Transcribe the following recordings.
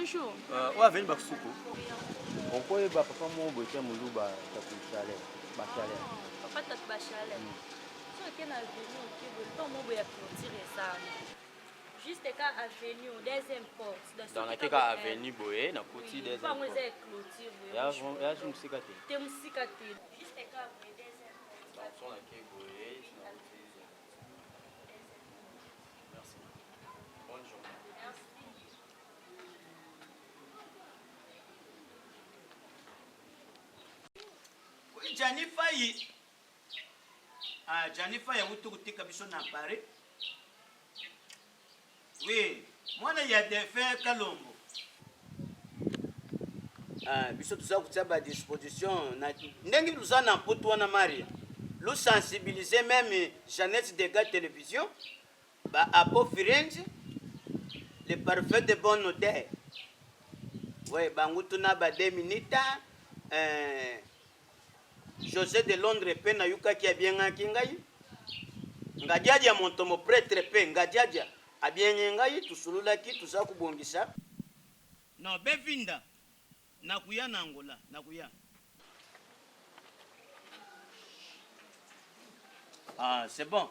bonjour. Où avez-vous Baksoukou? On peut papa mon boîtier moulouba tapu chalet, bachalet. Papa tape bachalet. So que na avenue qui veut pas mon boya clôturer ça. Juste qu'à avenue deuxième porte. Dans la cas avenue Boé, na côté des. Pas moi c'est clôture. Ya je me suis gâté. Te musikate. Juste qu'à deuxième porte. Dans son la quai Boé. Merci. Bonne journée. Merci. Oui, Janifa ya wutu kutika biso na Paris. Oui, moi il y a des faits Kalombo. Biso tuza kutia ba disposition na ndengi tuza na mputu wana Maria. Lu sensibiliser même Jeannette Dega télévision ba apo Firenze le parfait de bonne odeur. Oui, bangutu na ba 2 minutes José de Londres pe na yuka ki abienga kingai ngadiadia montomo prêtre pe ngadiadia abienga ngai tusulula ki tuza kubongisa no bevinda nakuya na Angola nakuya c'est bon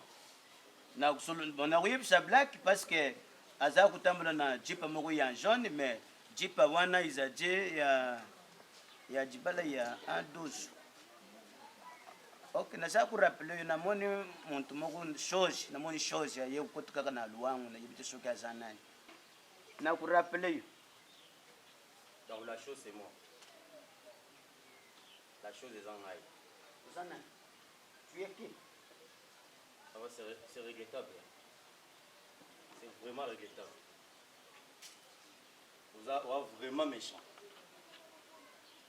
na kusulula bon na kuyebisa black parce que aza kutambula na jipa moko ya jaune mais jipa wana izaje ya jibala ya A12. Ok, nasa ku rappeler na moni muntu moko chose na moni chose ya ye kutoka kana luwangu na yibite soki azanani na ku rappeler. Donc la chose c'est moi. La chose est en aïe. Azanani tu es qui? C'est regrettable. C'est vraiment regrettable. Vous êtes vraiment méchant.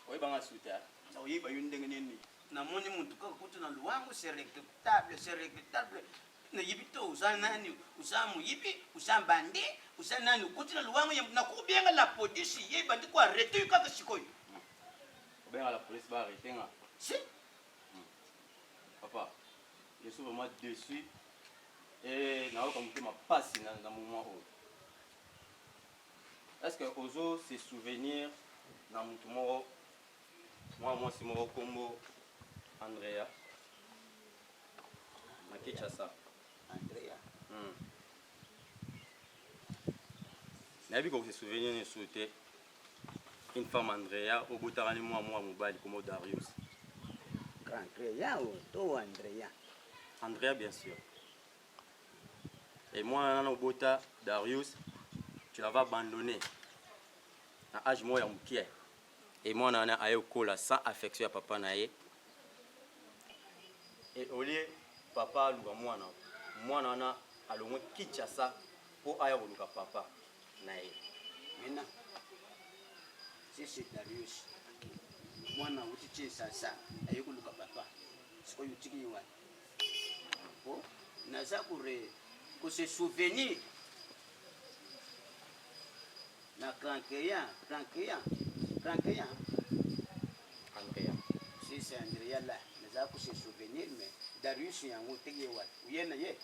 Oui, ben, soutien. Ça oui, ba yundenge nini na moni muntu kaka kutu na luwangu c'est regrettable na yibito uzanani usamu yibi usambande usanani kutu na luwangu na kubienga la police ye bandi ko arrêter kaka sikoyo. Ben la police va arrêter nga. Si Papa, je suis vraiment déçu et na comme que ma passe dans moment où. Est-ce que Ozo se souvenir dans mon tomorrow moi c'est mon combo Andrea na Kinshasa Andrea nabi ko se souvenir ne souhaiter une femme Andrea au botarani moi mobali comme Darius. Andrea ou to Andrea Bien sûr. Et moi nana obota Darius tu la vas abandonner na âge moi ya mukie. Et moi nana aye kola sans affection ya papa naye. Et au lieu papa luka mwana wana alongwe Kinshasa po aya koluka papa naye. Maintenant c'est Darius mwana utiche sasa aye koluka papa siko yutiki wana po naza kure ko se souvenir na Cranqueya. Andrea. Si c'est Andrea là, mais ça pour se souvenir mais Darius y a un tegi wa. Uyena ye.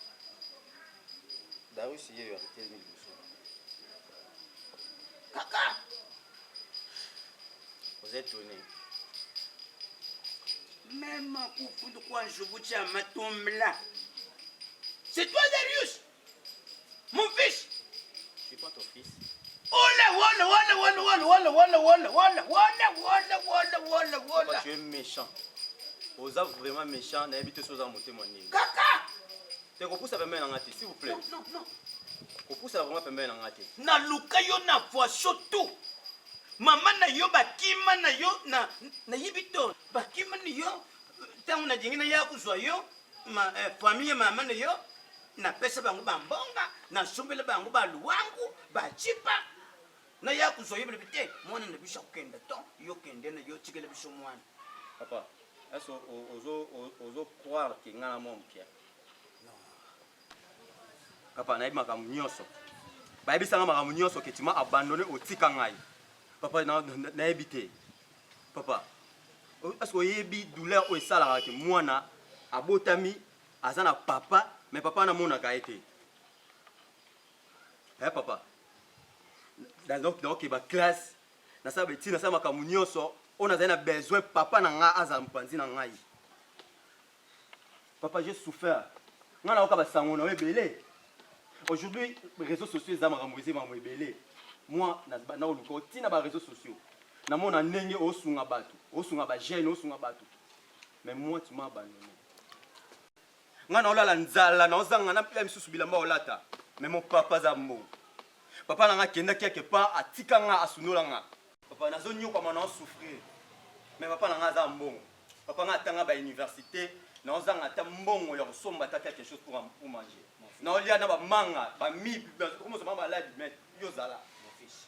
Darius y a arrêté le Kaka. Vous êtes tourné. Même au fond de quoi je vous tiens ma tombe là. C'est toi Darius. Mon fils. Je suis pas ton fils. Papa, tu es méchant. Oza vraiment méchant, n'habite sur un monté mon nez. Kaka! Tu repousse avec moi dans la tête, s'il vous plaît. Non. Repousse vraiment avec moi dans la tête. Na luka yo na fois surtout. Mama na yo bakima na yo na yibito. Bakima na yo tangu na jingina ya kuzwa yo famille mama na yo na pesa bangu bambonga na sumbele bangu ba luwangu ba chipa. Na ya kuzwa yo bite mwana na bisha kenda to yo kende na yo chikele bisho mwana. Papa, est-ce que ozo croire que ngana mon Pierre? Non. Papa, na ibima kamunyoso. Ba ibisa ngama kamunyoso que tu m'as abandonné au tika ngai. Papa na ebité. Papa, est-ce que yebi douleur o sala que mwana abotami azana papa mais papa na mona ka été. Eh papa. donc ba classe na sa beti na sa makamu nyonso on a besoin papa na nga aza mpanzi na ngai. Papa, j'ai souffert. Nga na okaba sango na ebele. Aujourd'hui, les réseaux sociaux za makamwezi ma ebele. Moi na oluko tina ba réseaux sociaux. Na mona ndenge osunga batu, osunga ba jeune, osunga batu. Mais moi tu m'as abandonné. Nga na olala nzala na ozanga na pia misusu bilamba olata. Mais mon papa za mo. Papa na nga kenda quelque part atika nga asunola nga. Papa nazo nyoka mana souffrir. Mais papa na nga za mbongo. Papa nga tanga ba université, na ozanga ta mbongo ya kosomba ta quelque chose pour manger. Na olia na ba manga, ba mi, comment ça mama la mais yo zala mon fils.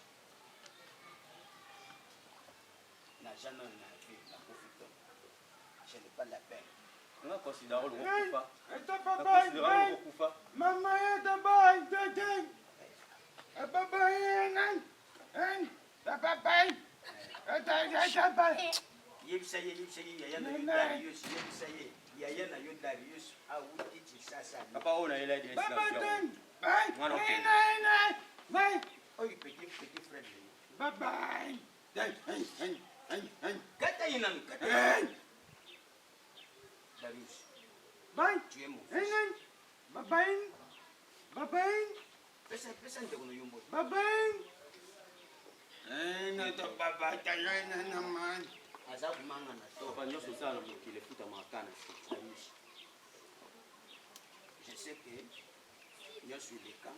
Na jamais na vie na profite. Je n'ai pas la peine. On considère le kufa. Papa, maman est d'abord, papa, Yebisa yaya na yo Darius, yebisa yaya na yo Darius, awuti chisasa. Papa on a il a dit ça. Oh, petit frère. bye bye. Kata inam, kata. Darius, Bye. tu es mon fils. Bye bye. Bye bye. Pesa ndeko no yombo. Bye bye. Na to baba tayana naman. Aza kumanga na to. Papa nyonso sana mokile futa makana. Je sais que je suis le cas.